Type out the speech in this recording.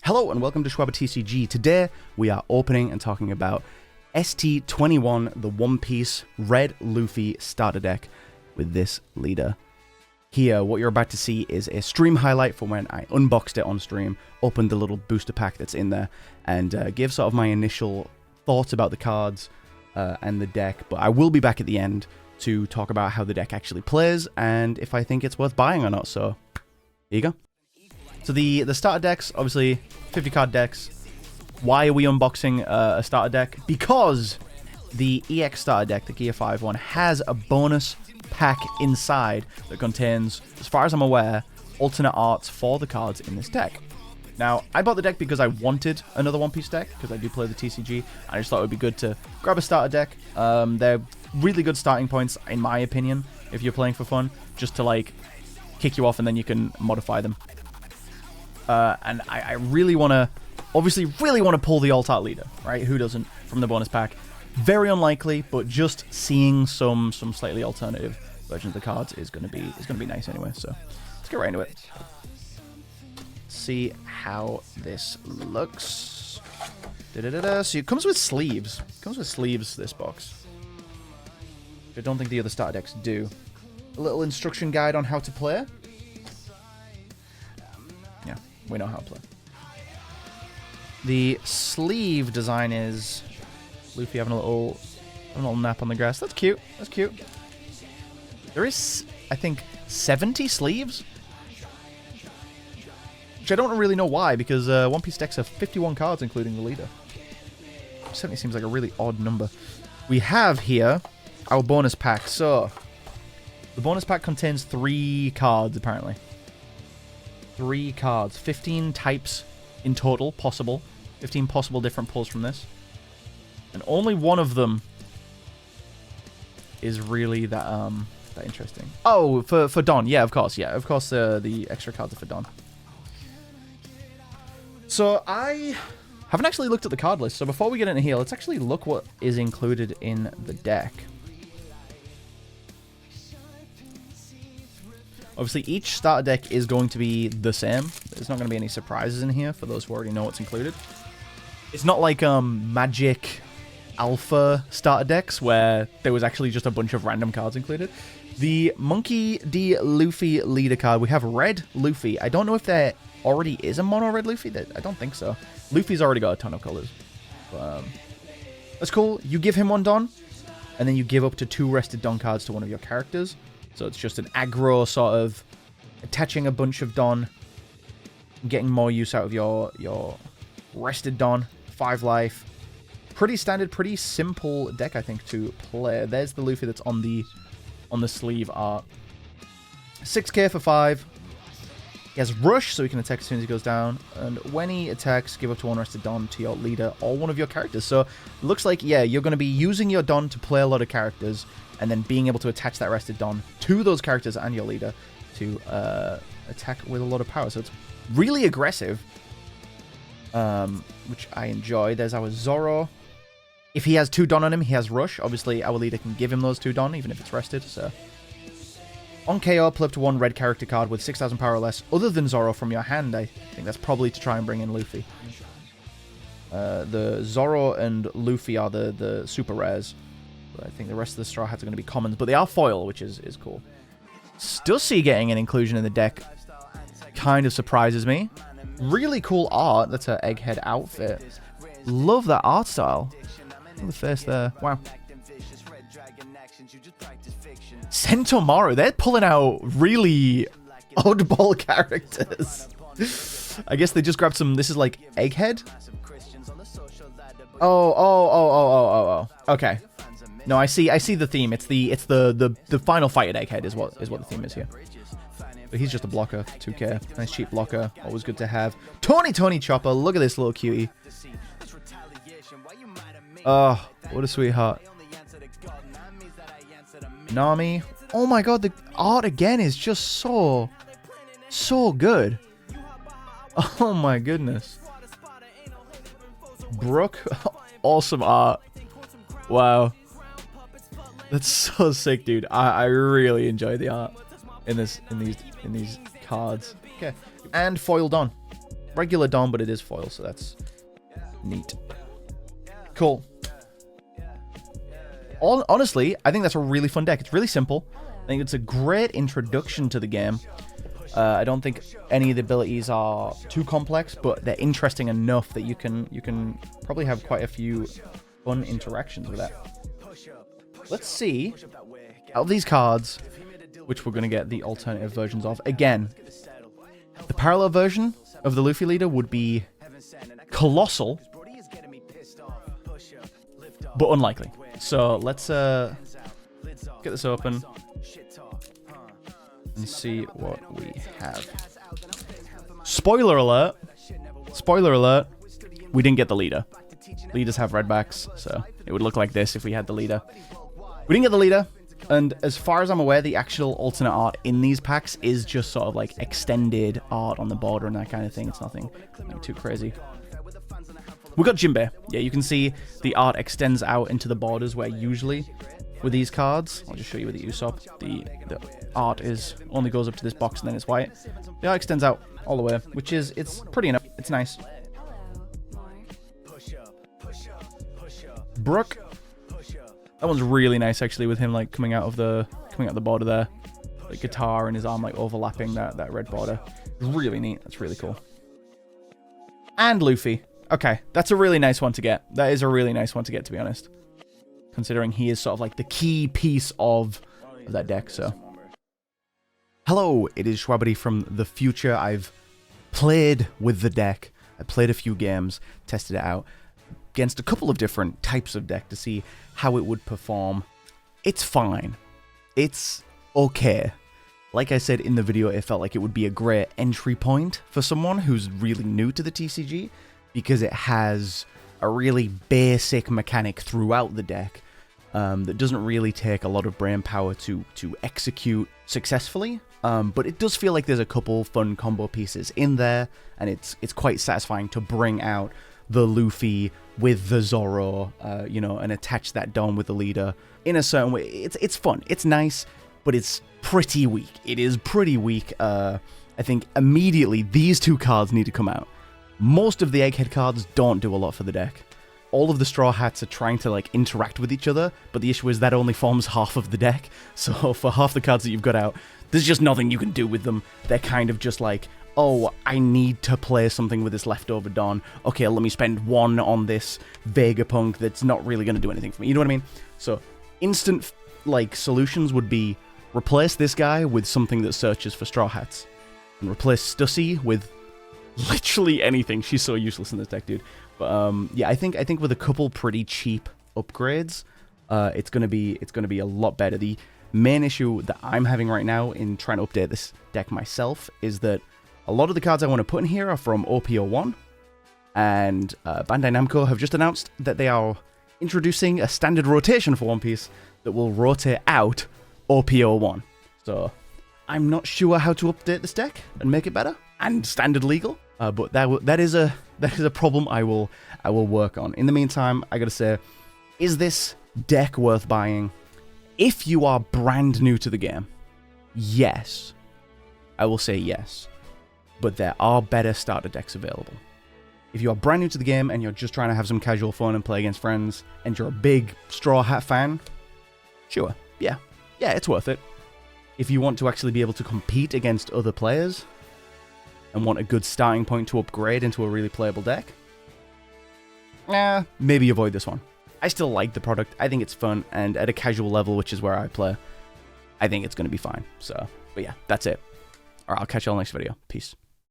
Hello and welcome to Schwabba TCG. Today we are opening and talking about ST21, the One Piece Red Luffy starter deck with this leader. Here, what you're about to see is a stream highlight from when I unboxed it on stream, opened the little booster pack that's in there, and gave sort of my initial thoughts about the cards and the deck. But I will be back at the end to talk about how the deck actually plays and if I think it's worth buying or not. So, here you go. So the starter decks, obviously 50 card decks. Why are we unboxing a starter deck? Because the EX starter deck, the Gear 5 one, has a bonus pack inside that contains, as far as I'm aware, alternate arts for the cards in this deck. Now, I bought the deck because I wanted another One Piece deck, because I do play the TCG. I just thought it would be good to grab a starter deck. They're really good starting points, in my opinion, if you're playing for fun, just to, like, kick you off and then you can modify them. And I really want to, obviously really want to pull the alt-art leader, right? Who doesn't, from the bonus pack? Very unlikely, but just seeing some slightly alternative versions of the cards is gonna be nice anyway. So let's get right into it. See how this looks. So it comes with sleeves. This box. I don't think the other starter decks do. A little instruction guide on how to play. Yeah, we know how to play. The sleeve design is Luffy having a little nap on the grass. That's cute. That's cute. There is, I think, 70 sleeves, which I don't really know why, because One Piece decks have 51 cards, including the leader. 70 seems like a really odd number. We have here our bonus pack. So the bonus pack contains 3 cards, apparently. 3 cards. 15 types in total possible. 15 possible different pulls from this. And only one of them is really that interesting. Oh, for Don. Yeah, of course. Yeah, of course the extra cards are for Don. So I haven't actually looked at the card list. So before we get into here, let's actually look what is included in the deck. Obviously, each starter deck is going to be the same. There's not going to be any surprises in here for those who already know what's included. It's not like Magic Alpha starter decks where there was actually just a bunch of random cards included. The Monkey D. Luffy leader card, we have Red Luffy. I don't know if there already is a mono Red Luffy. I don't think so. Luffy's already got a ton of colors. That's cool. You give him one Don, and then you give up to 2 rested Don cards to one of your characters. So it's just an aggro sort of attaching a bunch of Don, getting more use out of your rested Don. 5 life. Pretty standard, pretty simple deck, I think, to play. There's the Luffy that's on the sleeve art. 6k for 5. He has Rush, so he can attack as soon as he goes down. And when he attacks, give up to 1 rested Don to your leader or one of your characters. So it looks like, yeah, you're going to be using your Don to play a lot of characters, and then being able to attach that rested Don to those characters and your leader to attack with a lot of power. So it's really aggressive, which I enjoy. There's our Zoro. If he has 2 Don on him, he has Rush. Obviously, our leader can give him those 2 Don, even if it's rested. So on KO, play up to 1 red character card with 6,000 power or less, other than Zoro, from your hand. I think that's probably to try and bring in Luffy. The Zoro and Luffy are the super rares. But I think the rest of the Straw Hats are going to be commons, but they are foil, which is cool. Stussy getting an inclusion in the deck kind of surprises me. Really cool art. That's her Egghead outfit. Love that art style. Look at the face there. Wow. Sentomaru. They're pulling out really oddball characters. I guess they just grabbed some. This is like Egghead. Oh. Okay. No, I see the theme. It's the final fight at Egghead is what the theme is here. But he's just a blocker, 2k. Nice cheap blocker, always good to have. Tony Chopper, look at this little cutie. Oh, what a sweetheart. Nami. Oh my god, the art again is just so good. Oh my goodness. Brooke, awesome art. Wow. That's so sick, dude. I really enjoy the art in these cards. Okay. And foiled on. regular Dawn, but it is foil, so that's neat. Cool. Honestly, I think that's a really fun deck. It's really simple. I think it's a great introduction to the game. I don't think any of the abilities are too complex, but they're interesting enough that you can probably have quite a few fun interactions with that. Let's see, out of these cards, which we're going to get the alternative versions of. Again, the parallel version of the Luffy leader would be colossal, but unlikely. So let's get this open and see what we have. Spoiler alert. Spoiler alert. We didn't get the leader. Leaders have red backs, so it would look like this if we had the leader. We didn't get the leader, and as far as I'm aware, the actual alternate art in these packs is just sort of like extended art on the border and that kind of thing. It's nothing too crazy. We got Jinbei. Yeah, you can see the art extends out into the borders where usually with these cards, I'll just show you with the Usopp, the art only goes up to this box and then it's white. The art extends out all the way, which is, it's pretty enough. It's nice. Brook. That one's really nice actually, with him like coming out the border there. Like guitar and his arm like overlapping that red border. Really neat. That's really cool. And Luffy. Okay, that's a really nice one to get. That is a really nice one to get, to be honest. Considering he is sort of like the key piece of that deck, so. Hello, it is Schwabity from the future. I've played with the deck. I played a few games, tested it out against a couple of different types of deck to see how it would perform. It's fine. It's okay. Like I said in the video, it felt like it would be a great entry point for someone who's really new to the TCG, because it has a really basic mechanic throughout the deck that doesn't really take a lot of brain power to execute successfully. But it does feel like there's a couple fun combo pieces in there, and it's quite satisfying to bring out the Luffy with the Zoro, you know, and attach that Dawn with the leader in a certain way. It's fun. It's nice, but it's pretty weak. It is pretty weak. I think immediately these two cards need to come out. Most of the Egghead cards don't do a lot for the deck. All of the Straw Hats are trying to like interact with each other, but the issue is that only forms half of the deck. So for half the cards that you've got out, there's just nothing you can do with them. They're kind of just like, oh, I need to play something with this leftover Dawn. Okay, let me spend one on this Vegapunk that's not really going to do anything for me. You know what I mean? So instant like solutions would be replace this guy with something that searches for Straw Hats, and replace Stussy with literally anything. She's so useless in this deck, dude. But yeah, I think with a couple pretty cheap upgrades, it's gonna be a lot better. The main issue that I'm having right now in trying to update this deck myself is that a lot of the cards I want to put in here are from OP01, and Bandai Namco have just announced that they are introducing a standard rotation for One Piece that will rotate out OP01. So I'm not sure how to update this deck and make it better and standard legal, but that is a problem I will work on. In the meantime, I gotta say, is this deck worth buying? If you are brand new to the game, yes, I will say yes, but there are better starter decks available. If you are brand new to the game and you're just trying to have some casual fun and play against friends, and you're a big Straw Hat fan, sure, yeah, it's worth it. If you want to actually be able to compete against other players and want a good starting point to upgrade into a really playable deck, maybe avoid this one. I still like the product. I think it's fun, and at a casual level, which is where I play, I think it's going to be fine. So, but yeah, that's it. All right, I'll catch you all next video. Peace.